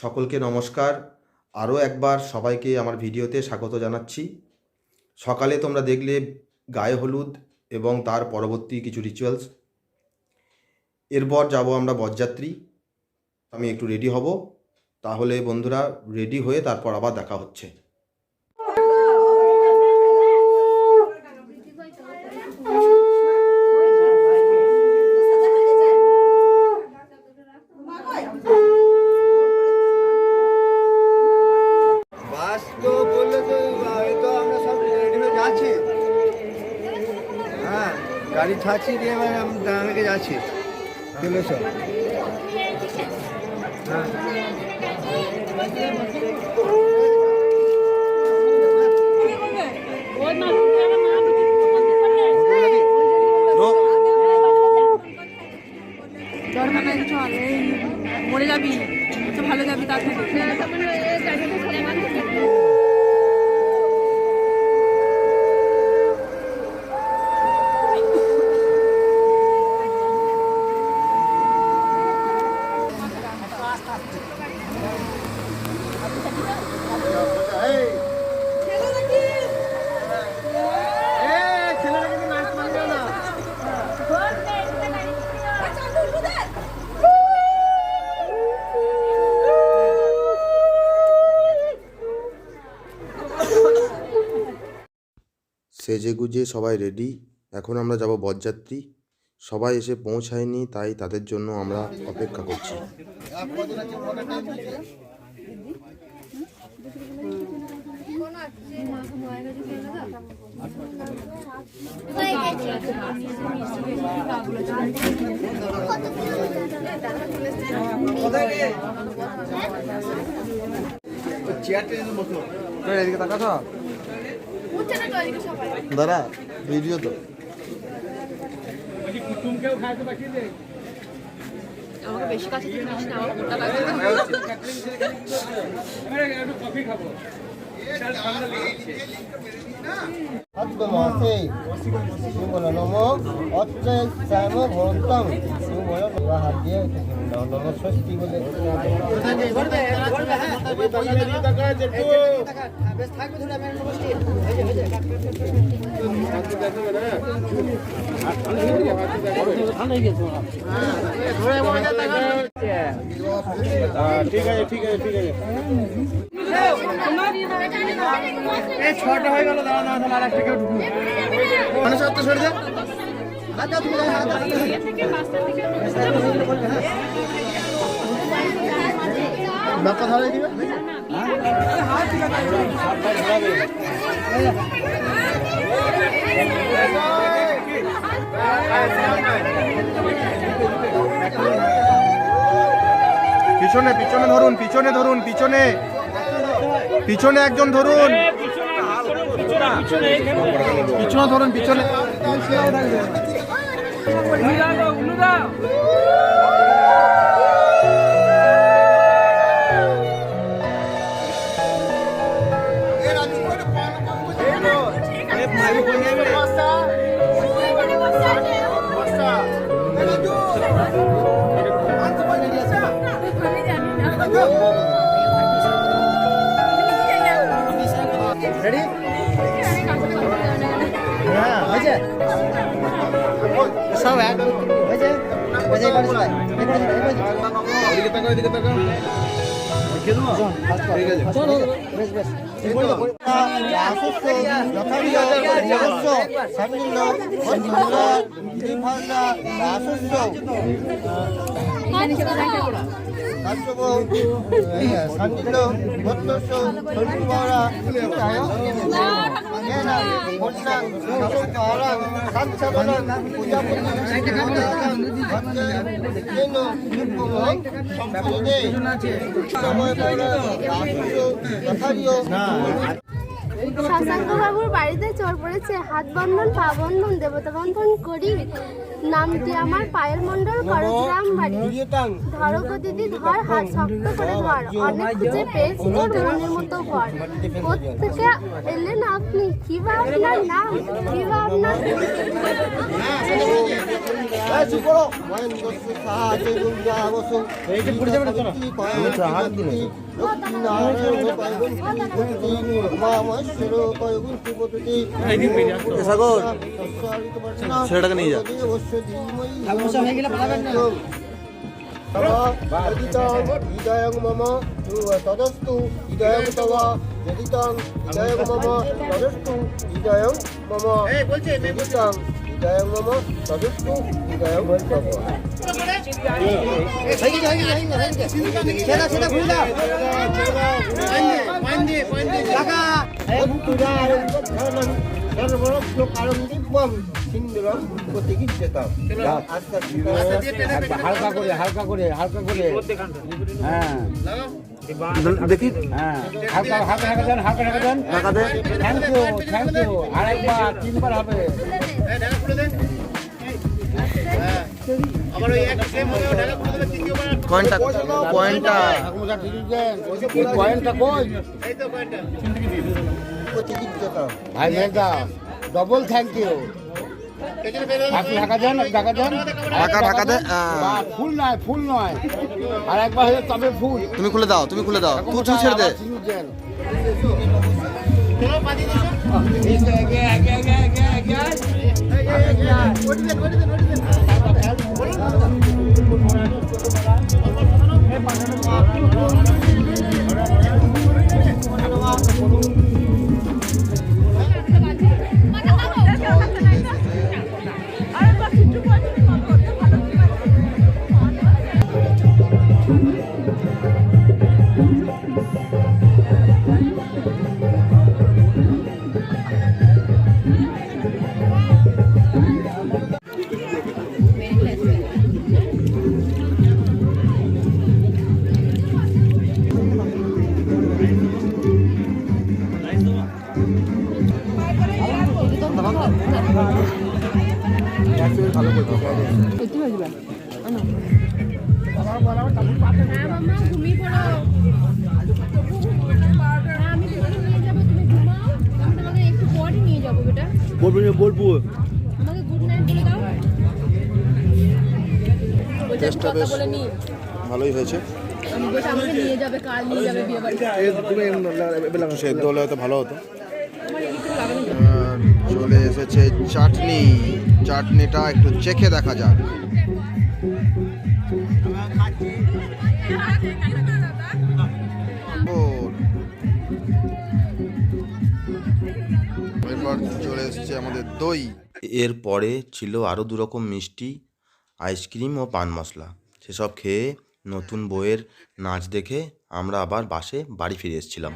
সকলকে নমস্কার। আরও একবার সবাইকে আমার ভিডিওতে স্বাগত জানাচ্ছি। সকালে তোমরা দেখলে গায়ে হলুদ এবং তার পরবর্তী কিছু রিচুয়ালস। এরপর যাব আমরা বরযাত্রী। আমি একটু রেডি হব, তাহলে বন্ধুরা রেডি হয়ে তারপর আবার দেখা হচ্ছে। गाड़ी छाछी दिए मैं हम दाने के जाछी चलो सर মরে যাবি ভালো যাবি তার থেকে সেজে গুজে সবাই রেডি। এখন আমরা যাব বরযাত্রী। সবাই এসে পৌঁছায়নি, তাই তাদের জন্য আমরা অপেক্ষা করছি। দাদা ভিডিও তো আমাকে বেশি কাছে নিস না, আমার মোটা লাগবে। কফি খাবো। আত্মমাসে শিবল নম অচ্চয় শ্যাম ভরন্তম শিবল হাত দিয়ে নম ষষ্ঠী বলে ঠিক আছে ঠিক আছে ঠিক আছে ছটা হয়ে গেল। দাঁড়া দাঁড়া দাঁড়া একটা কেউ ঢুকুন মানে সব তো সরে যা ব্যাপার ধরে দিবে পিছনে পিছনে ধরুন, পিছনে ধরুন, পিছনে পিছনে একজন ধরুন, পিছনে ধরুন, পিছনে। রেডি হ্যাঁ হয়েছে সব এক হয়েছে হয়েছে এবার সবাই এদিকে তাকাও এদিকে তাকাও কে দাও ঠিক আছে চলো বেশ বেশ শশাঙ্ক বাবুর বাড়িতে চোর পড়েছে, হাত বন্ধন পা বন্ধন দেবতা বন্ধন করি, নামটি আমার পায়েল মন্ডল করগ্রাম বাড়ি, ধরো গো দিদি ধর হাত শক্ত করে ধর, অনেক খুঁজে পেয়েছি তোর মনের মতো ঘর, কোত্থেকে এলেন আপনি, কি বা আপনার নাম, কি বা আপনার এইটা পড়ে যাবে না চলো সাগর ছেলেটাকে নিয়ে যা সমস্যা হয়ে গেলে পালাবেন না Idayang mama, tadastu, idayang tawa, jaditang, idayang mama, tadastu, idayang mama, jaditang, idayang mama, tadastu, idayang tawa. সেটা সেটা ঘুরে দাও হালকা করে হালকা করে হালকা করে হ্যাঁ দেখি হ্যাঁ হালকা হালকা হালকা দেন হালকা হালকা দেন থ্যাংক ইউ আরেকবার 3 বার হবে কয়েনটা কয়েনটা পয়েন্টটা কই ভাই মেঘদা ডবল থ্যাংক ইউ ঢাকা দেন ঢাকা দেন ঢাকা দে ফুল নয় আর একবার হলে তবে ফুল তুমি খুলে দাও তুই ছেড়ে দে হ্যাঁ মাম্মা ঘুমিয়ে পড়ো আমি তোমাকে নিয়ে যাবো তুমি ঘুমাও আমি তোমাকে একটু পরে নিয়ে যাবো বেটা বলবো আমাকে গুড নাইট বলে দাও টেস্টটা বেশ বলে নি ভালোই হয়েছে আমি বলছি আমাকে নিয়ে যাবে কাল নিয়ে যাবে বিয়ে বাড়ি সেদ্ধ হলে হয়তো ভালো হতো আমার একটু লাগানো চলে এসেছে চাটনিটা একটু চেখে দেখা যাক এরপর চলে এসেছে আমাদের দই এরপরে ছিল আরও 2 রকম মিষ্টি আইসক্রিম ও পান মশলা সেসব খেয়ে নতুন বউয়ের নাচ দেখে আমরা আবার বাসে বাড়ি ফিরে এসেছিলাম।